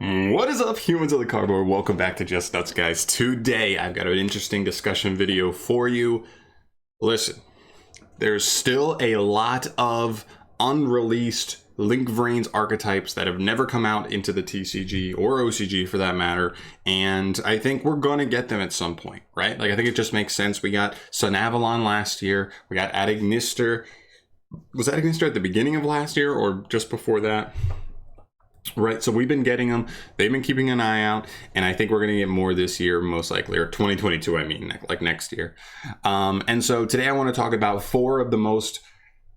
What is up, humans of the cardboard? Welcome back to Just Nuts, guys. Today, I've got an interesting discussion video for you. Listen, there's still a lot of unreleased Vrains archetypes that have never come out into the TCG or OCG for that matter, and I think we're gonna get them at some point, right? Like, I think it just makes sense. We got Sun Avalon last year, we got Ignister. Was that Ignister at the beginning of last year or just before that? Right, so we've been getting them. They've been keeping an eye out, and I think we're going to get more this year, most likely, or 2022. I mean, like next year. And so today I want to talk about four of the most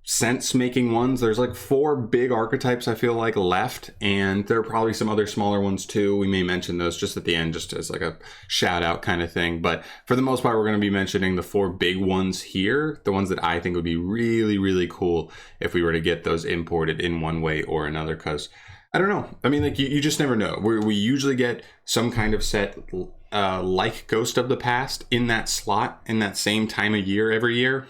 sense-making ones. There's like four big archetypes I feel like left, and there are probably some other smaller ones too. We may mention those just at the end, just as like a shout-out kind of thing. But for the most part, we're going to be mentioning the four big ones here, the ones that I think would be really, really cool if we were to get those imported in one way or another, because I don't know. I mean, like, you just never know. We usually get some kind of set like Ghost of the Past in that slot in that same time of year every year.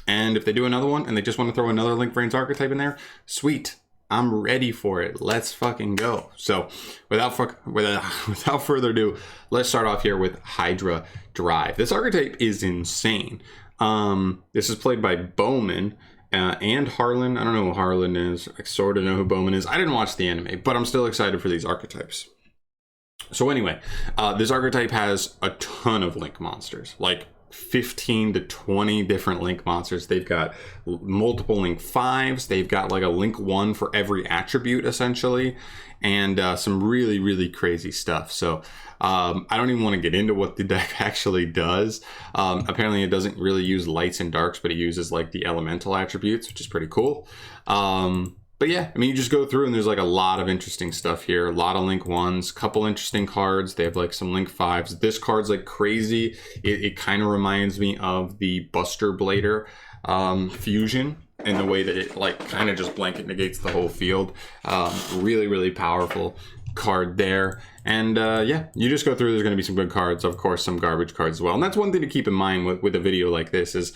And if they do another one and they just want to throw another Vrains archetype in there, sweet. I'm ready for it. Let's fucking go. So without further ado, let's start off here with Hydra Drive. This archetype is insane. This is played by Bowman. And Harlan. I don't know who Harlan is. I sort of know who Bowman is. I didn't watch the anime, but I'm still excited for these archetypes. So anyway, this archetype has a ton of link monsters, like 15 to 20 different link monsters. They've got multiple link 5s. They've got like a link 1 for every attribute, essentially, and some really, really crazy stuff. So I don't even want to get into what the deck actually does. Apparently it doesn't really use lights and darks, but it uses like the elemental attributes, which is pretty cool. But yeah, I mean, you just go through and there's like a lot of interesting stuff here. A lot of link 1s, couple interesting cards. They have like some link 5s. This card's like crazy. It kind of reminds me of the Buster Blader fusion in the way that it like kind of just blanket negates the whole field. Really, really powerful card there. And yeah, you just go through. There's going to be some good cards, of course, some garbage cards as well. And that's one thing to keep in mind with a video like this is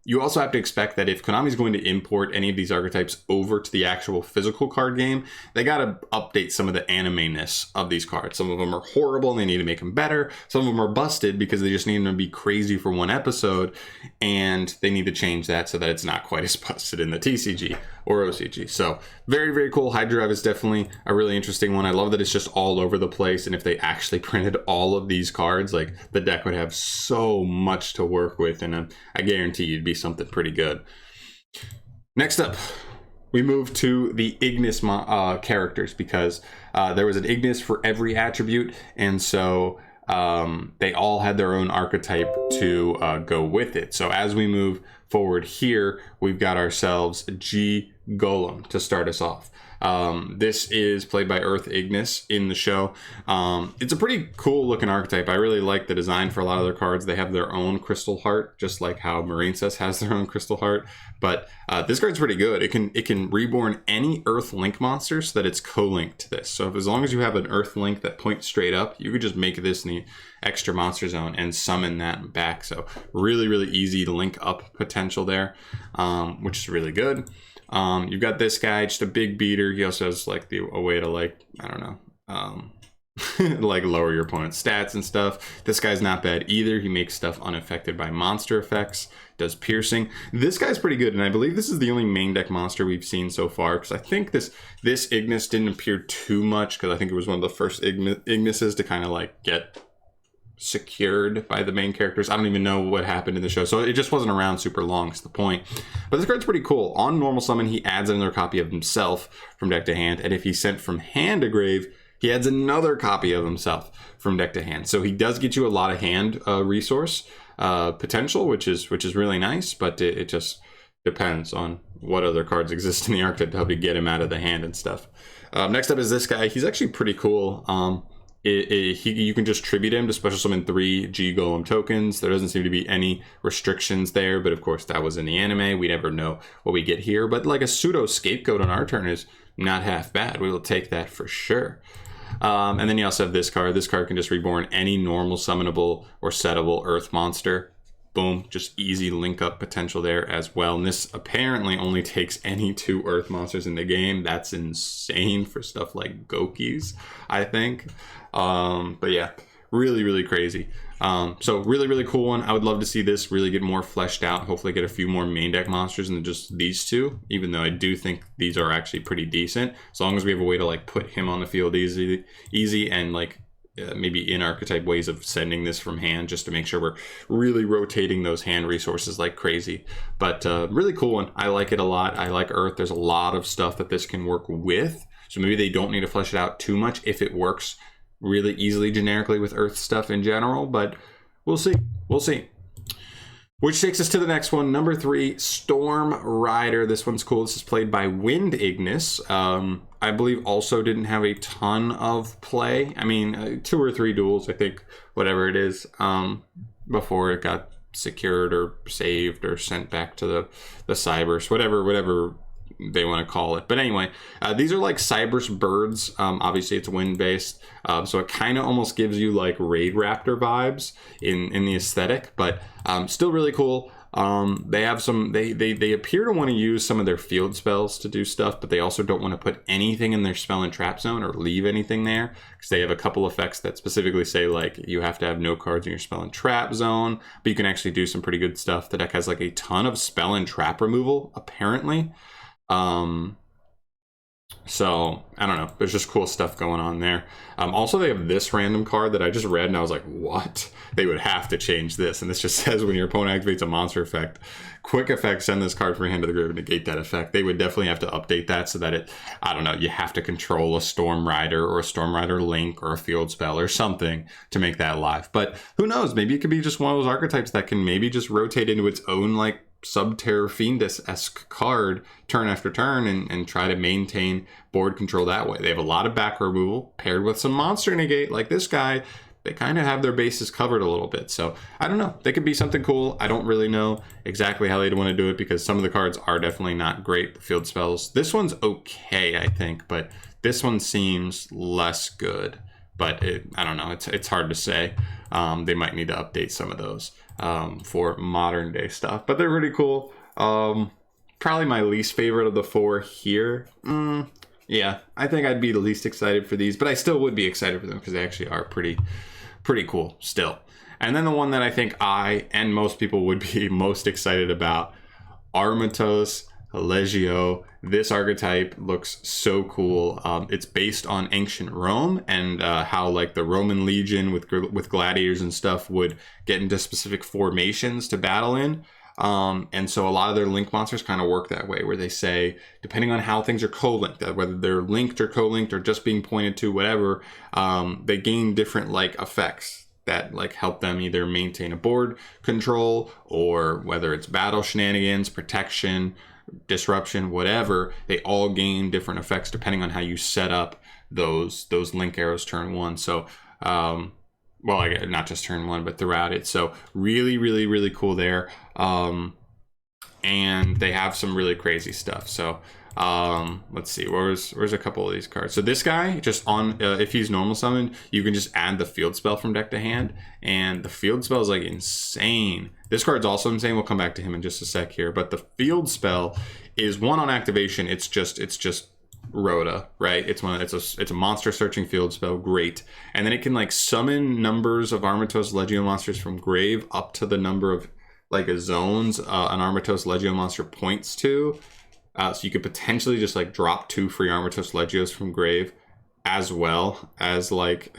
you also have to expect that if Konami's going to import any of these archetypes over to the actual physical card game, they got to update some of the anime-ness of these cards. Some of them are horrible and they need to make them better. Some of them are busted because they just need them to be crazy for one episode, and they need to change that so that it's not quite as busted in the TCG or OCG. So very, very cool. Hydra Drive is definitely a really interesting one. I love that it's just all over the place, and if they actually printed all of these cards, like, the deck would have so much to work with, and I guarantee you'd be something pretty good. Next up, we move to the Ignis characters, because there was an Ignis for every attribute, and so they all had their own archetype to go with it. So as we move forward here, we've got ourselves G Golem to start us off. This is played by Earth Ignis in the show. It's a pretty cool looking archetype. I really like the design for a lot of their cards. They have their own Crystal Heart, just like how Marincess has their own Crystal Heart. But this card's pretty good. It can reborn any Earth Link monster so that it's co-linked to this. So as long as you have an Earth Link that points straight up, you could just make this in the extra monster zone and summon that back. So really, really easy to link up potential there, which is really good. You've got this guy, just a big beater. He also has like a way to, like, I don't know, like lower your opponent's stats and stuff. This guy's not bad either. He makes stuff unaffected by monster effects, does piercing. This guy's pretty good, and I believe this is the only main deck monster we've seen so far, because I think this Ignis didn't appear too much, because I think it was one of the first Ignises to kind of like get secured by the main characters. I don't even know what happened in the show, so it just wasn't around super long is the point. But this card's pretty cool. On normal summon, he adds another copy of himself from deck to hand, and if he's sent from hand to grave, he adds another copy of himself from deck to hand. So he does get you a lot of hand resource potential, which is really nice, but it just depends on what other cards exist in the archetype to help you get him out of the hand and stuff. Next up is this guy. He's actually pretty cool. You can just tribute him to special summon 3 G Golem tokens. There doesn't seem to be any restrictions there, but of course that was in the anime. We never know what we get here, but like a pseudo scapegoat on our turn is not half bad. We will take that for sure. And then you also have this card. This card can just reborn any normal summonable or settable earth monster. boom, just easy link up potential there as well. And this apparently only takes any 2 earth monsters in the game. That's insane for stuff like Gokis, I think. But yeah, really crazy. So really cool one. I would love to see this really get more fleshed out, hopefully get a few more main deck monsters than just these 2, even though I do think these are actually pretty decent, as long as we have a way to like put him on the field easy and like maybe in archetype ways of sending this from hand, just to make sure we're really rotating those hand resources like crazy. But really cool one. I like it a lot. I like earth. There's a lot of stuff that this can work with, so maybe they don't need to flesh it out too much if it works really easily generically with earth stuff in general, but we'll see. Which takes us to the next one, number 3, Storm Rider. This one's cool. This is played by Wind Ignis. I believe also didn't have a ton of play. I mean, 2 or 3 duels, I think, whatever it is, before it got secured or saved or sent back to the Cybers, whatever they want to call it. But anyway, these are like Cybers birds. Obviously it's wind based, so it kind of almost gives you like Raid Raptor vibes in the aesthetic, but still really cool. They have some, they appear to want to use some of their field spells to do stuff, but they also don't want to put anything in their spell and trap zone or leave anything there, because they have a couple effects that specifically say like you have to have no cards in your spell and trap zone, but you can actually do some pretty good stuff. The deck has like a ton of spell and trap removal apparently. So I don't know, there's just cool stuff going on there. Also they have this random card that I just read and I was like, what? They would have to change this. And this just says when your opponent activates a monster effect, quick effect, send this card from your hand to the grave and negate that effect. They would definitely have to update that so that it, I don't know, you have to control a Storm Rider or a Storm Rider Link or a field spell or something to make that live. But who knows, maybe it could be just one of those archetypes that can maybe just rotate into its own like Subterror Fiendus-esque card turn after turn and try to maintain board control that way. They have a lot of back removal paired with some monster negate like this guy. They kind of have their bases covered a little bit. So I don't know, they could be something cool. I don't really know exactly how they'd want to do it because some of the cards are definitely not great. The field spells, this one's okay, I think, but this one seems less good. But I don't know, it's hard to say. They might need to update some of those for modern day stuff, but they're really cool. Probably my least favorite of the 4 here. Yeah, I think I'd be the least excited for these, but I still would be excited for them because they actually are pretty cool still. And then the one that I think I and most people would be most excited about, Armatos Leggio. This archetype looks so cool. It's based on ancient Rome and how like the Roman legion with gladiators and stuff would get into specific formations to battle in. And so a lot of their link monsters kind of work that way, where they say, depending on how things are co-linked, whether they're linked or co-linked or just being pointed to, whatever, they gain different like effects that like help them either maintain a board control or whether it's battle shenanigans, protection, disruption, whatever. They all gain different effects depending on how you set up those link arrows turn 1. So well, not just turn 1 but throughout it. So really cool there. And they have some really crazy stuff. So let's see, where's a couple of these cards. So this guy, just on if he's normal summoned, you can just add the field spell from deck to hand, and the field spell is like insane. This card's also insane. We'll come back to him in just a sec here, but the field spell is 1 on activation. It's just Rhoda, right? It's a monster searching field spell, great. And then it can like summon numbers of Armatos Leggio monsters from grave up to the number of like zones an Armatos Leggio monster points to. So you could potentially just like drop 2 free Armatos Leggios from grave, as well as like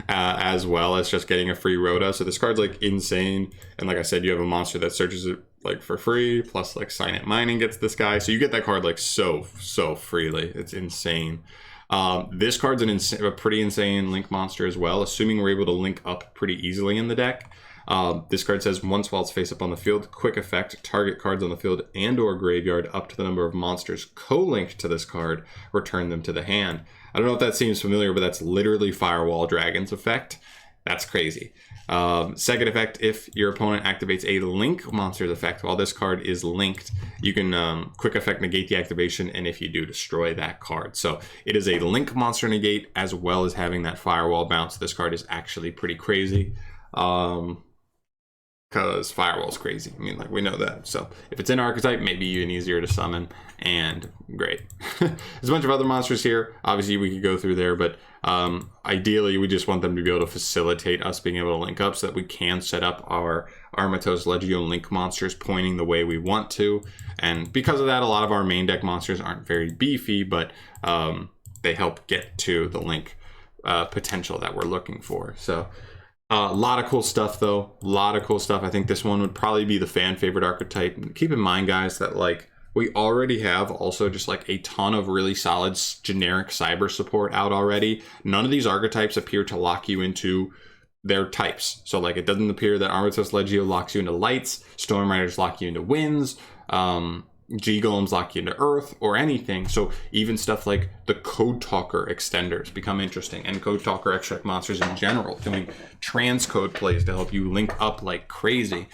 as well as just getting a free Rhoda. So this card's like insane. And like I said, you have a monster that searches it like for free, plus like Signet Mining gets this guy. So you get that card like so freely. It's insane. This card's a pretty insane link monster as well, assuming we're able to link up pretty easily in the deck. This card says once while it's face up on the field, quick effect, target cards on the field and or graveyard up to the number of monsters co-linked to this card, return them to the hand. I don't know if that seems familiar, but that's literally Firewall Dragon's effect. That's crazy. Second effect, if your opponent activates a link monster's effect while this card is linked, you can quick effect negate the activation, and if you do, destroy that card. So it is a link monster negate as well as having that firewall bounce. This card is actually pretty crazy. because Firewall's crazy. I mean, like, we know that. So if it's in Archetype, maybe even easier to summon, and great. There's a bunch of other monsters here. Obviously, we could go through there, but ideally, we just want them to be able to facilitate us being able to link up so that we can set up our Armatos Leggio link monsters pointing the way we want to. And because of that, a lot of our main deck monsters aren't very beefy, but they help get to the link potential that we're looking for. So a lot of cool stuff, though. A lot of cool stuff. I think this one would probably be the fan favorite archetype. Keep in mind, guys, that like we already have also just like a ton of really solid generic cyber support out already. None of these archetypes appear to lock you into their types. So like it doesn't appear that Armatos Leggio locks you into lights, Storm Riders lock you into winds, G-Golems lock you into earth or anything. So even stuff like the Code Talker extenders become interesting, and Code Talker extract monsters in general, doing transcode plays to help you link up like crazy.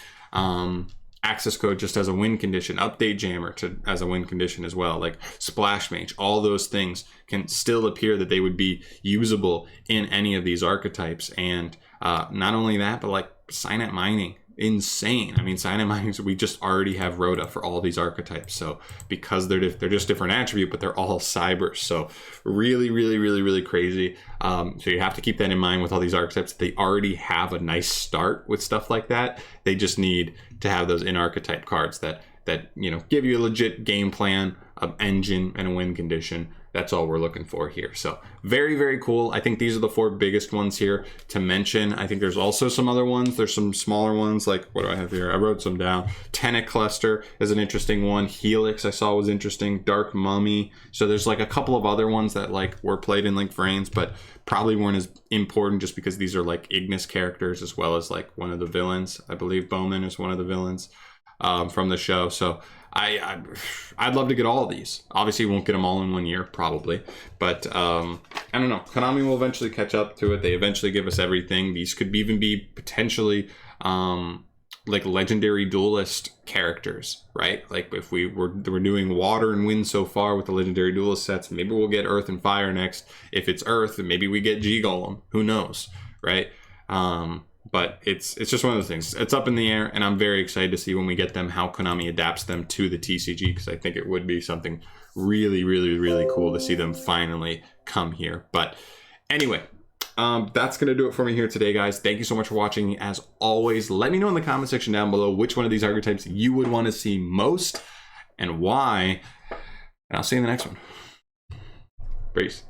Access code just as a win condition, update jammer as a win condition as well, like splash mage, all those things can still appear that they would be usable in any of these archetypes. And not only that, but like Signet Mining, insane. I mean, Signet Mining, we just already have Rhoda for all these archetypes. So because they're just different attribute, but they're all cybers. So really, really, really, really crazy. So you have to keep that in mind with all these archetypes. They already have a nice start with stuff like that. They just need to have those in archetype cards that you know, give you a legit game plan, an engine, and a win condition. That's all we're looking for here. So very, very cool. I think these are the 4 biggest ones here to mention. I think there's also some other ones. There's some smaller ones, like, what do I have here? I wrote some down. Tenet Cluster is an interesting one. Helix I saw was interesting. Dark Mummy. So there's like a couple of other ones that like were played in like Vrains, but probably weren't as important just because these are like Ignis characters as well as like one of the villains. I believe Bowman is one of the villains from the show. So I'd love to get all of these. Obviously, won't get them all in one year, probably. But I don't know. Konami will eventually catch up to it. They eventually give us everything. These could even be potentially like legendary duelist characters, right? Like if we're doing water and wind so far with the legendary duelist sets, maybe we'll get earth and fire next. If it's earth, then maybe we get G-Golem. Who knows, right? But it's just one of those things. It's up in the air, and I'm very excited to see when we get them how Konami adapts them to the TCG, because I think it would be something really, really, really cool to see them finally come here. But anyway, that's going to do it for me here today, guys. Thank you so much for watching. As always, let me know in the comment section down below which one of these archetypes you would want to see most and why. And I'll see you in the next one. Peace.